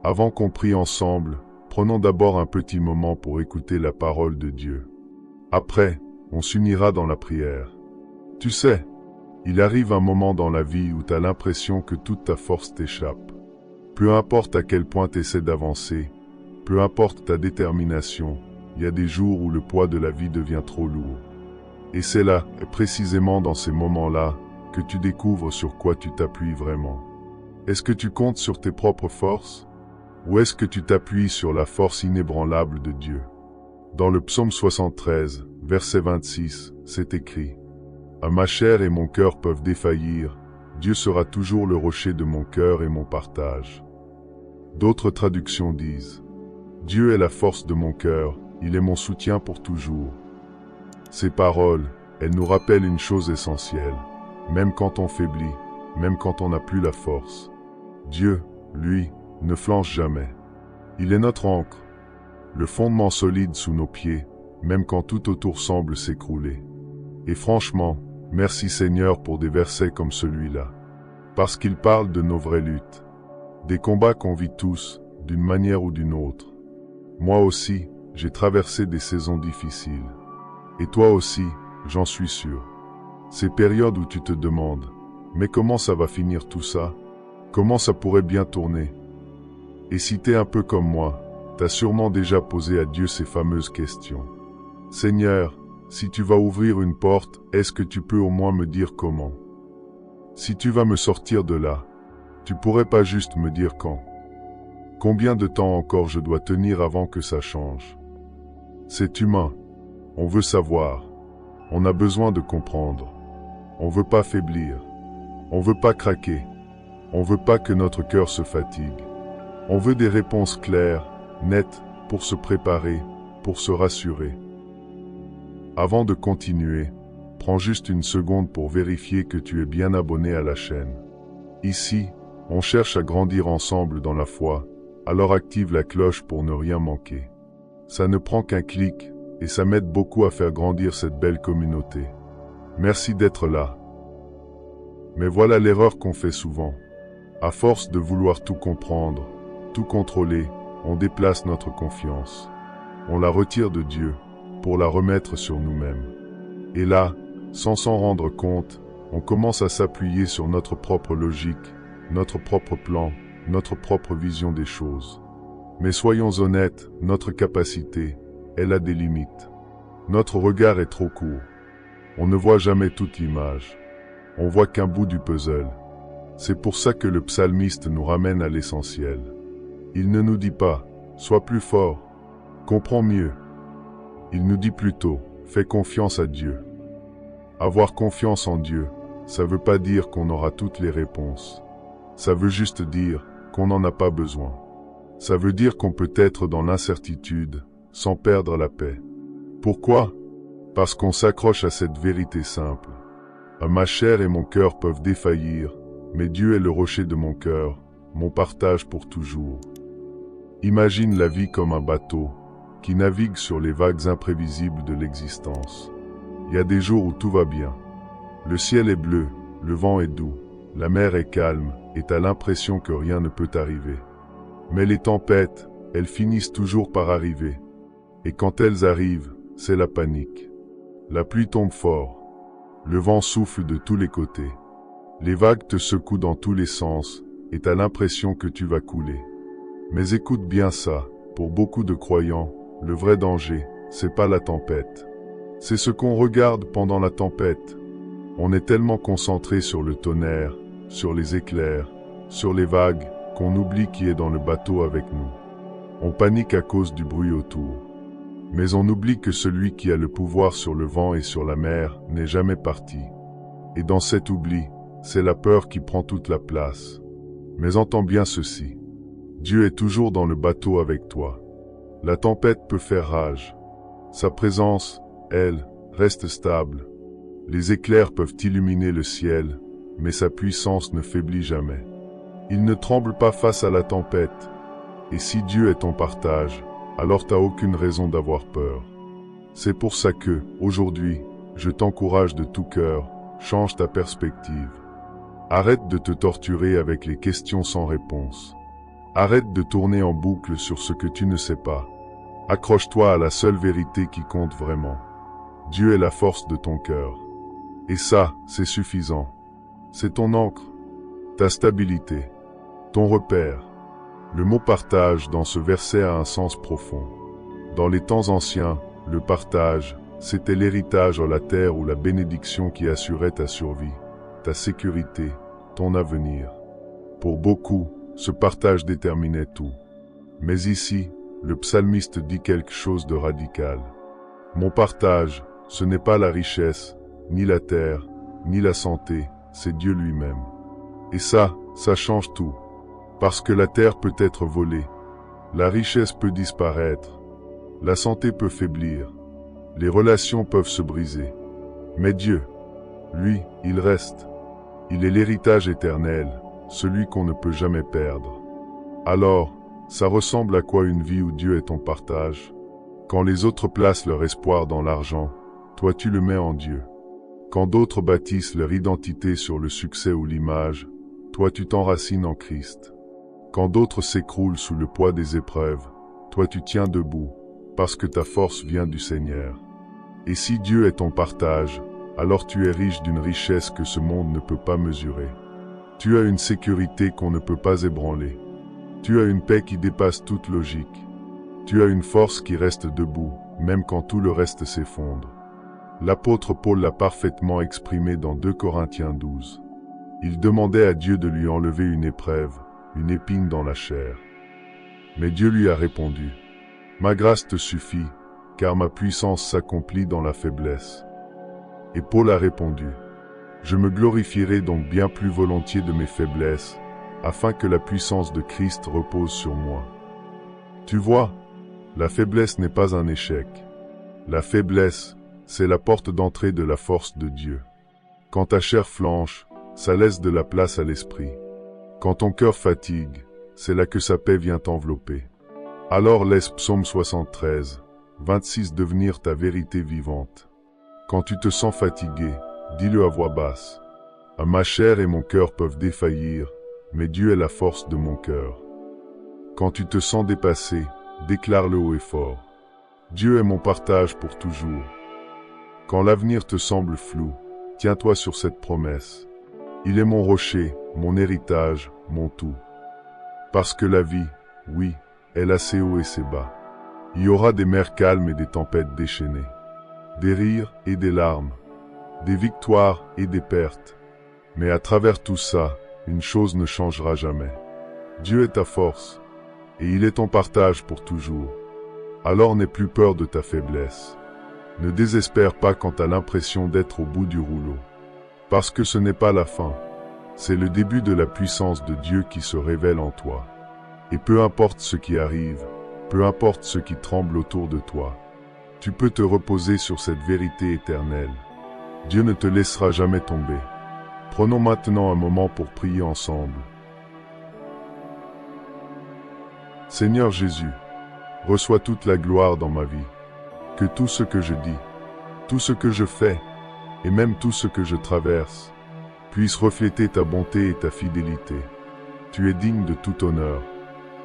Avant qu'on prie ensemble, prenons d'abord un petit moment pour écouter la parole de Dieu. Après, on s'unira dans la prière. Tu sais, il arrive un moment dans la vie où tu as l'impression que toute ta force t'échappe. Peu importe à quel point tu essaies d'avancer, peu importe ta détermination, il y a des jours où le poids de la vie devient trop lourd. Et c'est là, précisément dans ces moments-là, que tu découvres sur quoi tu t'appuies vraiment. Est-ce que tu comptes sur tes propres forces? Ou est-ce que tu t'appuies sur la force inébranlable de Dieu? Dans le psaume 73, verset 26, c'est écrit « Ma chair et mon cœur peuvent défaillir, Dieu sera toujours le rocher de mon cœur et mon partage. » D'autres traductions disent « Dieu est la force de mon cœur, il est mon soutien pour toujours. » Ces paroles, elles nous rappellent une chose essentielle. Même quand on faiblit, même quand on n'a plus la force, Dieu, lui, ne flanche jamais. Il est notre ancre, le fondement solide sous nos pieds, même quand tout autour semble s'écrouler. Et franchement, merci Seigneur pour des versets comme celui-là. Parce qu'ils parlent de nos vraies luttes. Des combats qu'on vit tous, d'une manière ou d'une autre. Moi aussi, j'ai traversé des saisons difficiles. Et toi aussi, j'en suis sûr. Ces périodes où tu te demandes, mais comment ça va finir tout ça? Comment ça pourrait bien tourner? Et si t'es un peu comme moi, t'as sûrement déjà posé à Dieu ces fameuses questions. Seigneur, si tu vas ouvrir une porte, est-ce que tu peux au moins me dire comment? Si tu vas me sortir de là, tu pourrais pas juste me dire quand? Combien de temps encore je dois tenir avant que ça change? C'est humain. On veut savoir. On a besoin de comprendre. On veut pas faiblir. On veut pas craquer. On veut pas que notre cœur se fatigue. On veut des réponses claires, nettes, pour se préparer, pour se rassurer. Avant de continuer, prends juste une seconde pour vérifier que tu es bien abonné à la chaîne. Ici, on cherche à grandir ensemble dans la foi, alors active la cloche pour ne rien manquer. Ça ne prend qu'un clic, et ça m'aide beaucoup à faire grandir cette belle communauté. Merci d'être là. Mais voilà l'erreur qu'on fait souvent. À force de vouloir tout comprendre, tout contrôler, on déplace notre confiance. On la retire de Dieu, pour la remettre sur nous-mêmes. Et là, sans s'en rendre compte, on commence à s'appuyer sur notre propre logique, notre propre plan, notre propre vision des choses. Mais soyons honnêtes, notre capacité, elle a des limites. Notre regard est trop court. On ne voit jamais toute l'image. On voit qu'un bout du puzzle. C'est pour ça que le psalmiste nous ramène à l'essentiel. Il ne nous dit pas « Sois plus fort, comprends mieux ». Il nous dit plutôt « Fais confiance à Dieu ». Avoir confiance en Dieu, ça veut pas dire qu'on aura toutes les réponses. Ça veut juste dire qu'on n'en a pas besoin. Ça veut dire qu'on peut être dans l'incertitude, sans perdre la paix. Pourquoi? Parce qu'on s'accroche à cette vérité simple. Ma chair et mon cœur peuvent défaillir, mais Dieu est le rocher de mon cœur, mon partage pour toujours. Imagine la vie comme un bateau, qui navigue sur les vagues imprévisibles de l'existence. Il y a des jours où tout va bien. Le ciel est bleu, le vent est doux, la mer est calme, et t'as l'impression que rien ne peut arriver. Mais les tempêtes, elles finissent toujours par arriver. Et quand elles arrivent, c'est la panique. La pluie tombe fort. Le vent souffle de tous les côtés. Les vagues te secouent dans tous les sens, et t'as l'impression que tu vas couler. Mais écoute bien ça, pour beaucoup de croyants, le vrai danger, c'est pas la tempête. C'est ce qu'on regarde pendant la tempête. On est tellement concentré sur le tonnerre, sur les éclairs, sur les vagues, qu'on oublie qui est dans le bateau avec nous. On panique à cause du bruit autour. Mais on oublie que celui qui a le pouvoir sur le vent et sur la mer n'est jamais parti. Et dans cet oubli, c'est la peur qui prend toute la place. Mais entends bien ceci. Dieu est toujours dans le bateau avec toi. La tempête peut faire rage. Sa présence, elle, reste stable. Les éclairs peuvent illuminer le ciel, mais sa puissance ne faiblit jamais. Il ne tremble pas face à la tempête. Et si Dieu est ton partage, alors t'as aucune raison d'avoir peur. C'est pour ça que, aujourd'hui, je t'encourage de tout cœur, change ta perspective. Arrête de te torturer avec les questions sans réponse. Arrête de tourner en boucle sur ce que tu ne sais pas. Accroche-toi à la seule vérité qui compte vraiment. Dieu est la force de ton cœur. Et ça, c'est suffisant. C'est ton ancre, ta stabilité, ton repère. Le mot partage dans ce verset a un sens profond. Dans les temps anciens, le partage, c'était l'héritage en la terre ou la bénédiction qui assurait ta survie, ta sécurité, ton avenir. Pour beaucoup, ce partage déterminait tout. Mais ici, le psalmiste dit quelque chose de radical. Mon partage, ce n'est pas la richesse, ni la terre, ni la santé, c'est Dieu lui-même. Et ça change tout. Parce que la terre peut être volée, la richesse peut disparaître, la santé peut faiblir, les relations peuvent se briser. Mais Dieu, lui, il reste. Il est l'héritage éternel, celui qu'on ne peut jamais perdre. Alors, ça ressemble à quoi une vie où Dieu est ton partage? Quand les autres placent leur espoir dans l'argent, toi tu le mets en Dieu. Quand d'autres bâtissent leur identité sur le succès ou l'image, toi tu t'enracines en Christ. Quand d'autres s'écroulent sous le poids des épreuves, toi tu tiens debout, parce que ta force vient du Seigneur. Et si Dieu est ton partage, alors tu es riche d'une richesse que ce monde ne peut pas mesurer. Tu as une sécurité qu'on ne peut pas ébranler. Tu as une paix qui dépasse toute logique. Tu as une force qui reste debout, même quand tout le reste s'effondre. L'apôtre Paul l'a parfaitement exprimé dans 2 Corinthiens 12. Il demandait à Dieu de lui enlever une épreuve, une épine dans la chair. Mais Dieu lui a répondu, « Ma grâce te suffit, car ma puissance s'accomplit dans la faiblesse. » Et Paul a répondu, « Je me glorifierai donc bien plus volontiers de mes faiblesses, afin que la puissance de Christ repose sur moi. » Tu vois, la faiblesse n'est pas un échec. La faiblesse, c'est la porte d'entrée de la force de Dieu. Quand ta chair flanche, ça laisse de la place à l'esprit. Quand ton cœur fatigue, c'est là que sa paix vient t'envelopper. Alors laisse Psaume 73, 26 devenir ta vérité vivante. Quand tu te sens fatigué, dis-le à voix basse. Ma chair et mon cœur peuvent défaillir, mais Dieu est la force de mon cœur. Quand tu te sens dépassé, déclare-le haut et fort. Dieu est mon partage pour toujours. Quand l'avenir te semble flou, tiens-toi sur cette promesse. Il est mon rocher, mon héritage, mon tout. Parce que la vie, oui, elle a ses hauts et ses bas. Il y aura des mers calmes et des tempêtes déchaînées. Des rires et des larmes. Des victoires et des pertes. Mais à travers tout ça, une chose ne changera jamais. Dieu est ta force. Et il est ton partage pour toujours. Alors n'aie plus peur de ta faiblesse. Ne désespère pas quand tu as l'impression d'être au bout du rouleau. Parce que ce n'est pas la fin. C'est le début de la puissance de Dieu qui se révèle en toi. Et peu importe ce qui arrive, peu importe ce qui tremble autour de toi, tu peux te reposer sur cette vérité éternelle. Dieu ne te laissera jamais tomber. Prenons maintenant un moment pour prier ensemble. Seigneur Jésus, reçois toute la gloire dans ma vie. Que tout ce que je dis, tout ce que je fais, et même tout ce que je traverse, puisse refléter ta bonté et ta fidélité. Tu es digne de tout honneur.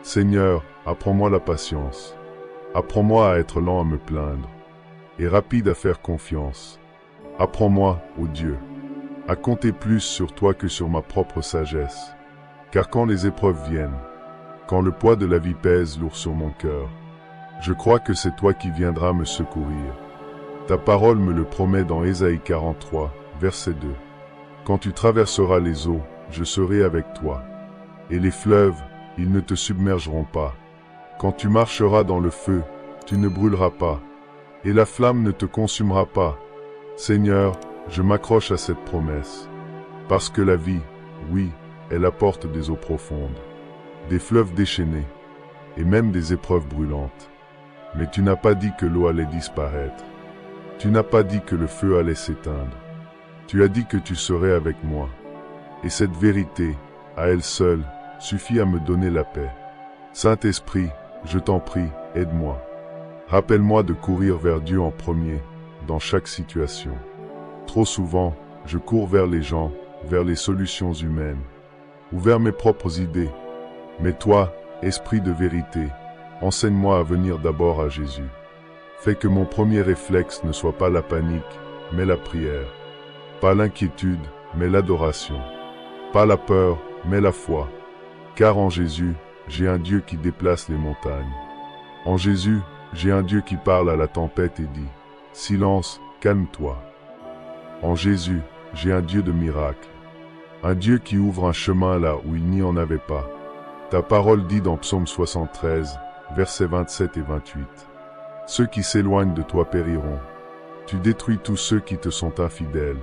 Seigneur, apprends-moi la patience. Apprends-moi à être lent à me plaindre, et rapide à faire confiance. Apprends-moi, ô Dieu, à compter plus sur toi que sur ma propre sagesse. Car quand les épreuves viennent, quand le poids de la vie pèse lourd sur mon cœur, je crois que c'est toi qui viendras me secourir. Ta parole me le promet dans Ésaïe 43, verset 2. Quand tu traverseras les eaux, je serai avec toi. Et les fleuves, ils ne te submergeront pas. Quand tu marcheras dans le feu, tu ne brûleras pas. Et la flamme ne te consumera pas. Seigneur, je m'accroche à cette promesse. Parce que la vie, oui, elle apporte des eaux profondes, des fleuves déchaînés, et même des épreuves brûlantes. Mais tu n'as pas dit que l'eau allait disparaître. Tu n'as pas dit que le feu allait s'éteindre. Tu as dit que tu serais avec moi. Et cette vérité, à elle seule, suffit à me donner la paix. Saint-Esprit, je t'en prie, aide-moi. Rappelle-moi de courir vers Dieu en premier, dans chaque situation. Trop souvent, je cours vers les gens, vers les solutions humaines, ou vers mes propres idées. Mais toi, Esprit de vérité, enseigne-moi à venir d'abord à Jésus. Fais que mon premier réflexe ne soit pas la panique, mais la prière. Pas l'inquiétude, mais l'adoration. Pas la peur, mais la foi. Car en Jésus, j'ai un Dieu qui déplace les montagnes. En Jésus, j'ai un Dieu qui parle à la tempête et dit « Silence, calme-toi ». En Jésus, j'ai un Dieu de miracles. Un Dieu qui ouvre un chemin là où il n'y en avait pas. Ta parole dit dans Psaume 73, versets 27 et 28. Ceux qui s'éloignent de toi périront. Tu détruis tous ceux qui te sont infidèles.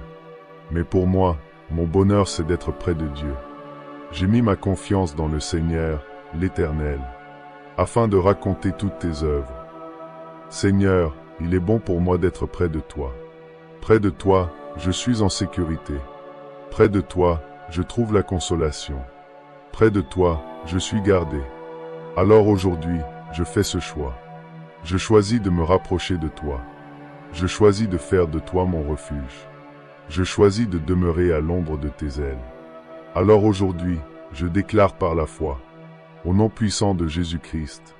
Mais pour moi, mon bonheur c'est d'être près de Dieu. J'ai mis ma confiance dans le Seigneur, l'Éternel, afin de raconter toutes tes œuvres. Seigneur, il est bon pour moi d'être près de toi. Près de toi, je suis en sécurité. Près de toi, je trouve la consolation. Près de toi, je suis gardé. Alors aujourd'hui, je fais ce choix. Je choisis de me rapprocher de toi. Je choisis de faire de toi mon refuge. Je choisis de demeurer à l'ombre de tes ailes. Alors aujourd'hui, je déclare par la foi, au nom puissant de Jésus-Christ,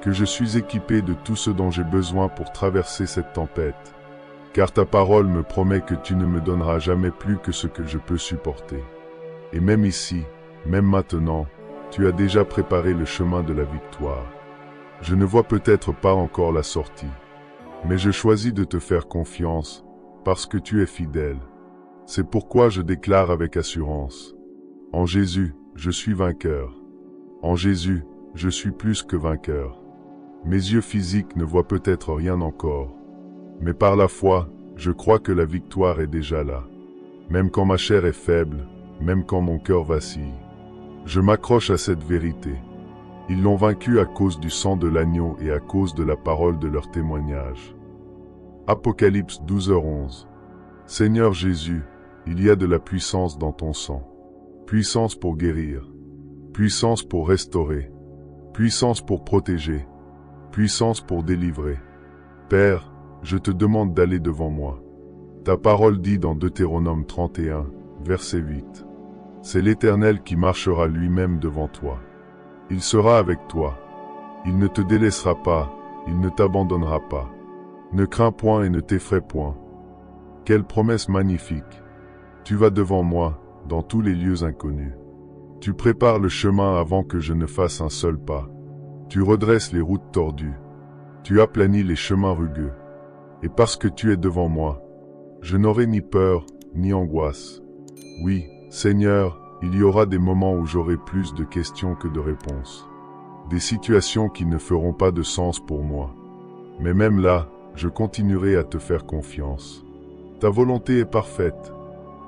que je suis équipé de tout ce dont j'ai besoin pour traverser cette tempête, car ta parole me promet que tu ne me donneras jamais plus que ce que je peux supporter. Et même ici, même maintenant, tu as déjà préparé le chemin de la victoire. Je ne vois peut-être pas encore la sortie, mais je choisis de te faire confiance, parce que tu es fidèle. C'est pourquoi je déclare avec assurance. En Jésus, je suis vainqueur. En Jésus, je suis plus que vainqueur. Mes yeux physiques ne voient peut-être rien encore, mais par la foi, je crois que la victoire est déjà là. Même quand ma chair est faible, même quand mon cœur vacille. Je m'accroche à cette vérité. Ils l'ont vaincu à cause du sang de l'agneau et à cause de la parole de leur témoignage. Apocalypse 12h11. Seigneur Jésus, il y a de la puissance dans ton sang. Puissance pour guérir. Puissance pour restaurer. Puissance pour protéger. Puissance pour délivrer. Père, je te demande d'aller devant moi. Ta parole dit dans Deutéronome 31, verset 8. C'est l'Éternel qui marchera lui-même devant toi. Il sera avec toi. Il ne te délaissera pas, il ne t'abandonnera pas. Ne crains point et ne t'effraie point. Quelle promesse magnifique! Tu vas devant moi, dans tous les lieux inconnus. Tu prépares le chemin avant que je ne fasse un seul pas. Tu redresses les routes tordues. Tu aplanis les chemins rugueux. Et parce que tu es devant moi, je n'aurai ni peur, ni angoisse. Oui, Seigneur, il y aura des moments où j'aurai plus de questions que de réponses. Des situations qui ne feront pas de sens pour moi. Mais même là, je continuerai à te faire confiance. Ta volonté est parfaite.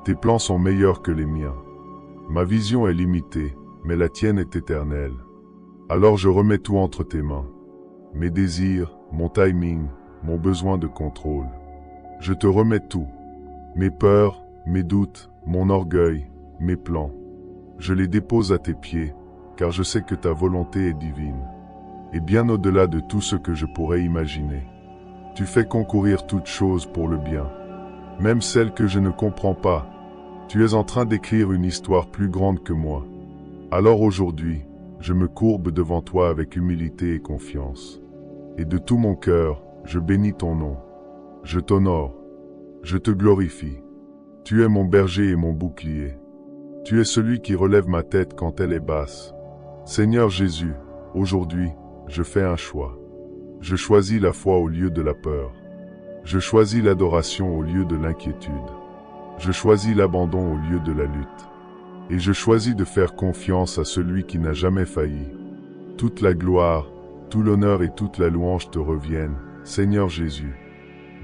Tes plans sont meilleurs que les miens. Ma vision est limitée, mais la tienne est éternelle. Alors je remets tout entre tes mains. Mes désirs, mon timing, mon besoin de contrôle. Je te remets tout. Mes peurs, mes doutes, mon orgueil, mes plans. Je les dépose à tes pieds, car je sais que ta volonté est divine, et bien au-delà de tout ce que je pourrais imaginer. Tu fais concourir toutes choses pour le bien, même celles que je ne comprends pas. Tu es en train d'écrire une histoire plus grande que moi. Alors aujourd'hui, je me courbe devant toi avec humilité et confiance. Et de tout mon cœur, je bénis ton nom. Je t'honore. Je te glorifie. Tu es mon berger et mon bouclier. Tu es celui qui relève ma tête quand elle est basse. Seigneur Jésus, aujourd'hui, je fais un choix. Je choisis la foi au lieu de la peur. Je choisis l'adoration au lieu de l'inquiétude. Je choisis l'abandon au lieu de la lutte. Et je choisis de faire confiance à celui qui n'a jamais failli. Toute la gloire, tout l'honneur et toute la louange te reviennent, Seigneur Jésus.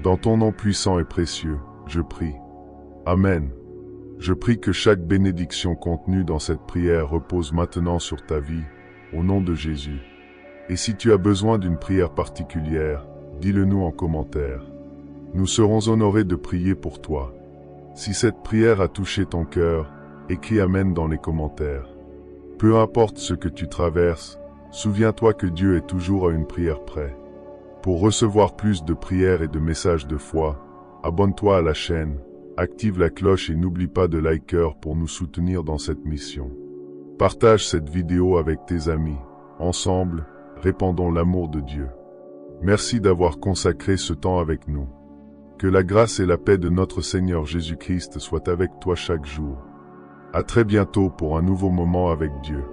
Dans ton nom puissant et précieux, je prie. Amen. Je prie que chaque bénédiction contenue dans cette prière repose maintenant sur ta vie, au nom de Jésus. Et si tu as besoin d'une prière particulière, dis-le nous en commentaire. Nous serons honorés de prier pour toi. Si cette prière a touché ton cœur, écris Amen dans les commentaires. Peu importe ce que tu traverses, souviens-toi que Dieu est toujours à une prière près. Pour recevoir plus de prières et de messages de foi, abonne-toi à la chaîne, active la cloche et n'oublie pas de liker pour nous soutenir dans cette mission. Partage cette vidéo avec tes amis. Ensemble, répandons l'amour de Dieu. Merci d'avoir consacré ce temps avec nous. Que la grâce et la paix de notre Seigneur Jésus-Christ soient avec toi chaque jour. À très bientôt pour un nouveau moment avec Dieu.